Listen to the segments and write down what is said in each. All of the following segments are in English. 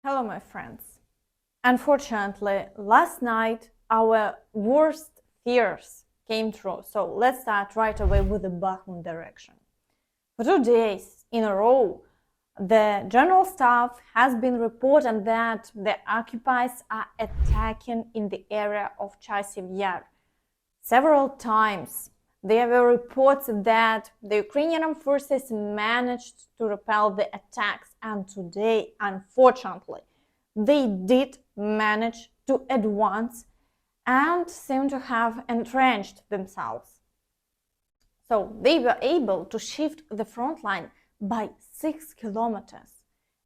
Hello, my friends. Unfortunately, last night our worst fears came true. So let's start right away with the Bakhmut direction. For 2 days in a row, the General Staff has been reporting that the occupiers are attacking in the area of Chasiv Yar. Several times there were reports that the Ukrainian Armed Forces managed to repel the attacks, and today, unfortunately, they did manage to advance and seem to have entrenched themselves. So they were able to shift the front line by 6 kilometers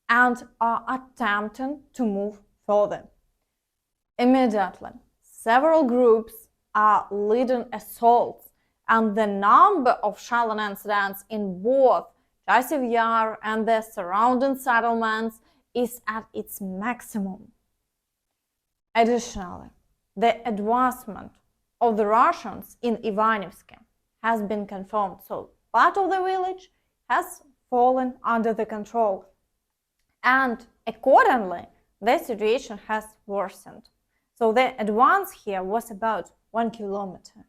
and are attempting to move further. Immediately, several groups are leading assaults, and the number of shelling incidents in both Chasiv Yar and the surrounding settlements is at its maximum. Additionally, the advancement of the Russians in Ivanivsk has been confirmed, so part of the village has fallen under the control, and accordingly the situation has worsened. So the advance here was about 1 kilometer.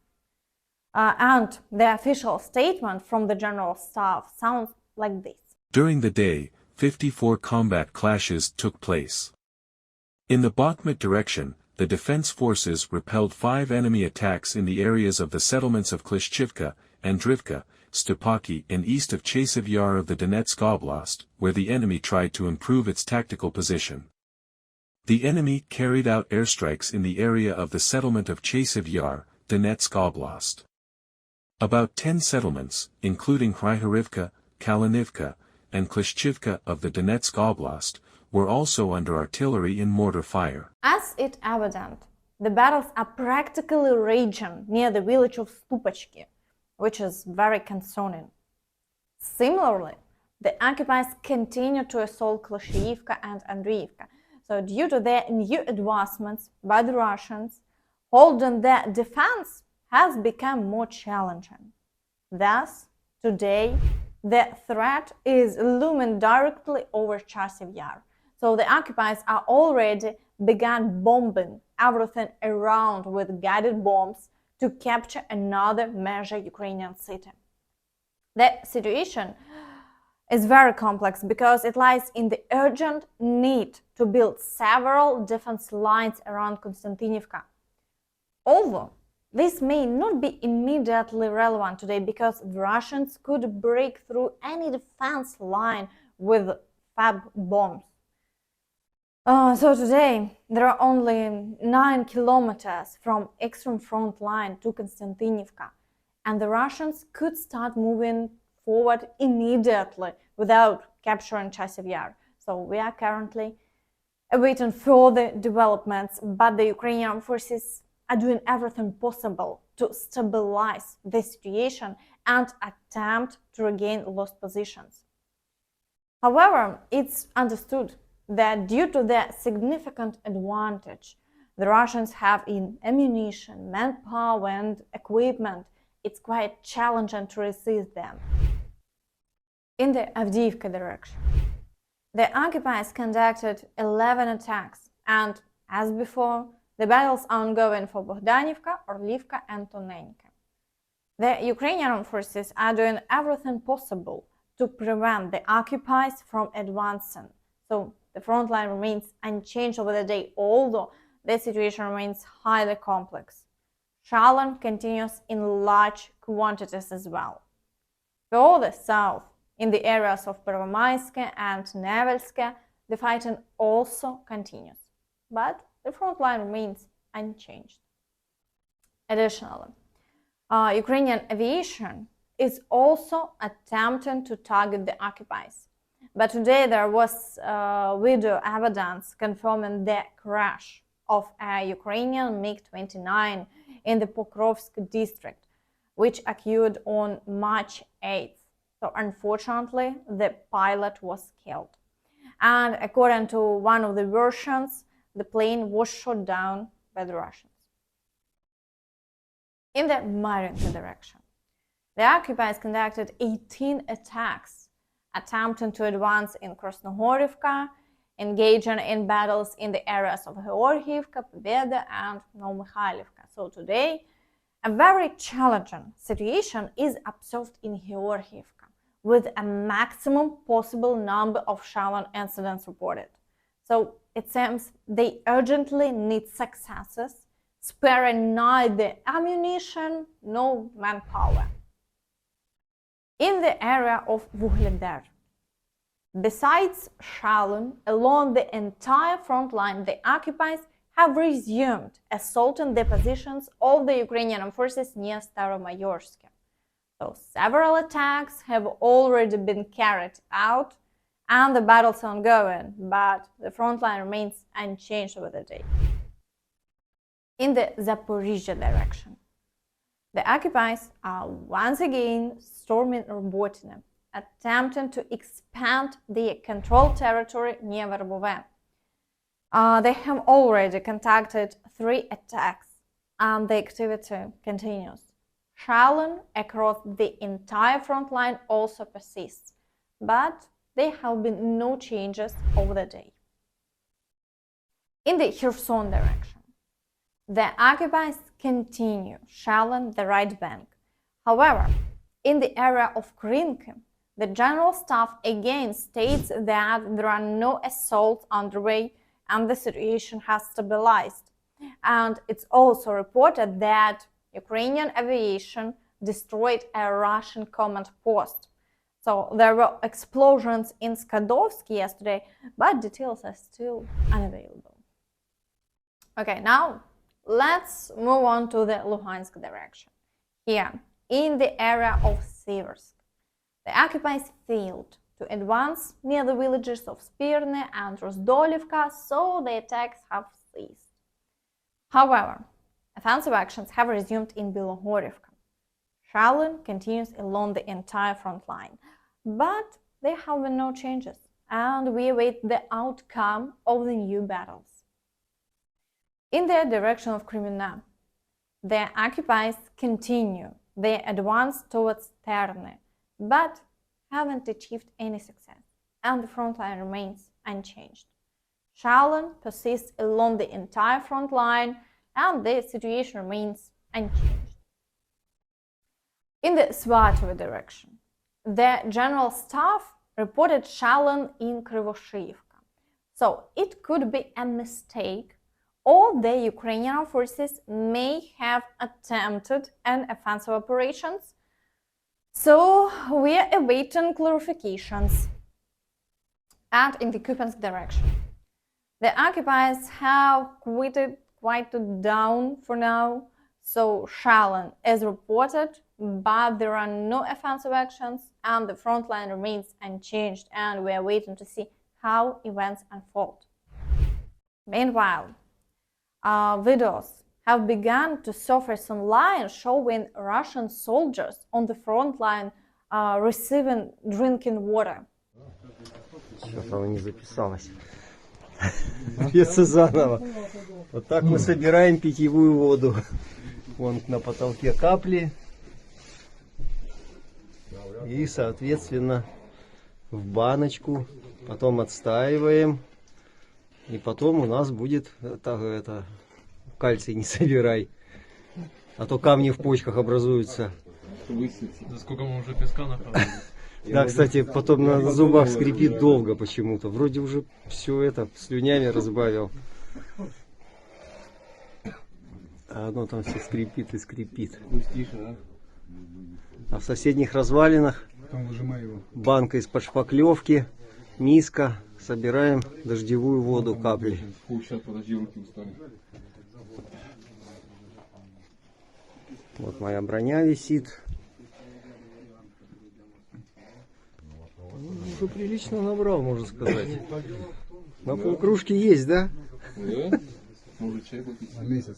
And the official statement from the General Staff sounds like this. During the day, 54 combat clashes took place. In the Bakhmut direction, the defense forces repelled 5 enemy attacks in the areas of the settlements of Klishchivka, Avdiivka, Stupaki and east of Chasiv Yar of the Donetsk Oblast, where the enemy tried to improve its tactical position. The enemy carried out airstrikes in the area of the settlement of Chasiv Yar, Donetsk Oblast. About 10 settlements, including Kryharivka, Kalinivka, and Klishchivka of the Donetsk Oblast, were also under artillery and mortar fire. As it evident, the battles are practically raging near the village of Stupachki, which is very concerning. Similarly, the occupiers continue to assault Klishchivka and Avdiivka. So due to their new advancements by the Russians, holding their defense has become more challenging. Thus, today, the threat is looming directly over Chasiv Yar. So the occupiers are already begun bombing everything around with guided bombs to capture another major Ukrainian city. The situation is very complex because it lies in the urgent need to build several defense lines around Konstantinivka. Although this may not be immediately relevant today because the Russians could break through any defense line with FAB bombs. So today there are only 9 kilometers from extreme front line to Konstantinivka, and the Russians could start moving forward immediately without capturing Chasiv Yar. So we are currently awaiting further developments, but the Ukrainian Armed Forces are doing everything possible to stabilize the situation and attempt to regain lost positions. However, it's understood that due to the significant advantage the Russians have in ammunition, manpower and equipment, it's quite challenging to resist them. In the Avdiivka direction, the occupiers conducted 11 attacks, and as before, the battles are ongoing for Bogdanivka, Orlivka and Tonnenka. The Ukrainian Armed Forces are doing everything possible to prevent the occupiers from advancing. So the front line remains unchanged over the day, although the situation remains highly complex. Shelling continues in large quantities as well. Further south, in the areas of Pervomaiske and Nevelske, the fighting also continues, but the front line remains unchanged. Additionally, Ukrainian aviation is also attempting to target the occupiers. But today there was video evidence confirming the crash of a Ukrainian MiG-29 in the Pokrovsk district, which occurred on March 8th. So unfortunately, the pilot was killed. And according to one of the versions, the plane was shot down by the Russians. In the Marinka direction, the occupiers conducted 18 attacks, attempting to advance in Krasnohorivka, engaging in battles in the areas of Avdiivka, Pobeda, and Novomykhailivka. So today, a very challenging situation is observed in Avdiivka, with a maximum possible number of shelling incidents reported. So it seems they urgently need successes, sparing neither ammunition nor manpower. In the area of Vuhledar, besides shelling along the entire front line, the occupiers have resumed assaulting the positions of the Ukrainian Armed Forces near Staromayorsk. So several attacks have already been carried out and the battles are ongoing, but the front line remains unchanged over the day. In the Zaporizhzhia direction, the occupiers are once again storming Robotyne, attempting to expand their controlled territory near Verbove. They have already conducted 3 attacks and the activity continues. Shelling across the entire front line also persists, but there have been no changes over the day. In the Kherson direction, the occupiers continue shelling the right bank. However, in the area of Krynky, the General Staff again states that there are no assaults underway and the situation has stabilized. And it's also reported that Ukrainian aviation destroyed a Russian command post. So there were explosions in Svatove yesterday, but details are still unavailable. Okay, now let's move on to the Luhansk direction. Here, in the area of Siversk, the occupiers failed to advance near the villages of Spyrne and Rozdolivka, so the attacks have ceased. However, offensive actions have resumed in Bilogorivka. Shelling continues along the entire front line, but there have been no changes, and we await the outcome of the new battles. In the direction of Kreminna, the occupiers continue their advance towards Terny, but haven't achieved any success, and the front line remains unchanged. Shelling persists along the entire front line, and the situation remains unchanged. In the Svatove direction, the General Staff reported shelling in Kryvoshivka, so it could be a mistake, or the Ukrainian Armed Forces may have attempted an offensive operations. So we are awaiting clarifications. And in the Kupiansk direction, the occupiers have quieted down for now, so shelling is reported, but there are no offensive actions and the front line remains unchanged, and we are waiting to see how events unfold. Meanwhile, videos have begun to surface online showing Russian soldiers on the front line receiving drinking water. Что-то не записалось. Придется заново. Вот так мы собираем питьевую воду. Вон на потолке капли. И, соответственно, в баночку. Потом отстаиваем. И потом у нас будет кальций не собирай. А то камни в почках образуются. За сколько мы уже песка нахавали? Да, кстати, потом на зубах скрипит долго почему-то. Вроде уже все это слюнями разбавил. А оно там все скрипит и скрипит. А в соседних развалинах банка из-под шпаклевки, миска. Собираем дождевую воду капли. Вот моя броня висит. Уже прилично набрал, можно сказать. На полкружки есть, да? Да? Может чай попить? На месяц.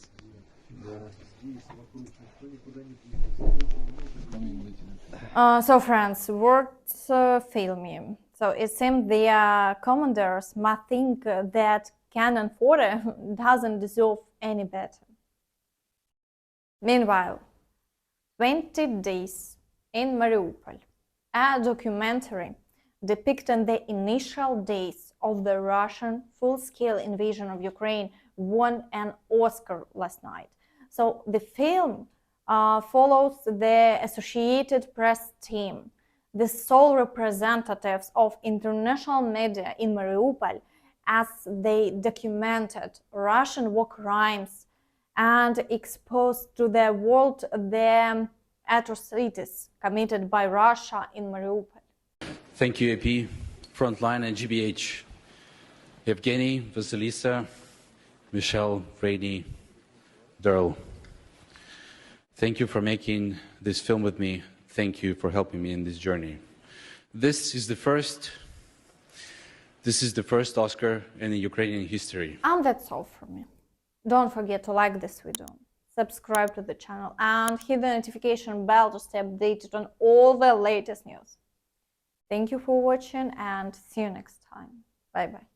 So friends, words fail me. So it seems the commanders must think that Cannon fodder doesn't deserve any better. Meanwhile, 20 days in Mariupol, a documentary depicting the initial days of the Russian full-scale invasion of Ukraine won an Oscar last night. So the film follows the Associated Press team, the sole representatives of international media in Mariupol, as they documented Russian war crimes and exposed to the world the atrocities committed by Russia in Mariupol. Thank you, AP, Frontline and GBH, Evgeny, Vasilisa, Michelle, Rainey, Daryl. Thank you for making this film with me. Thank you for helping me in this journey. This is the first Oscar in the Ukrainian history. And that's all from me. Don't forget to like this video, subscribe to the channel, and hit the notification bell to stay updated on all the latest news. Thank you for watching and see you next time. Bye bye.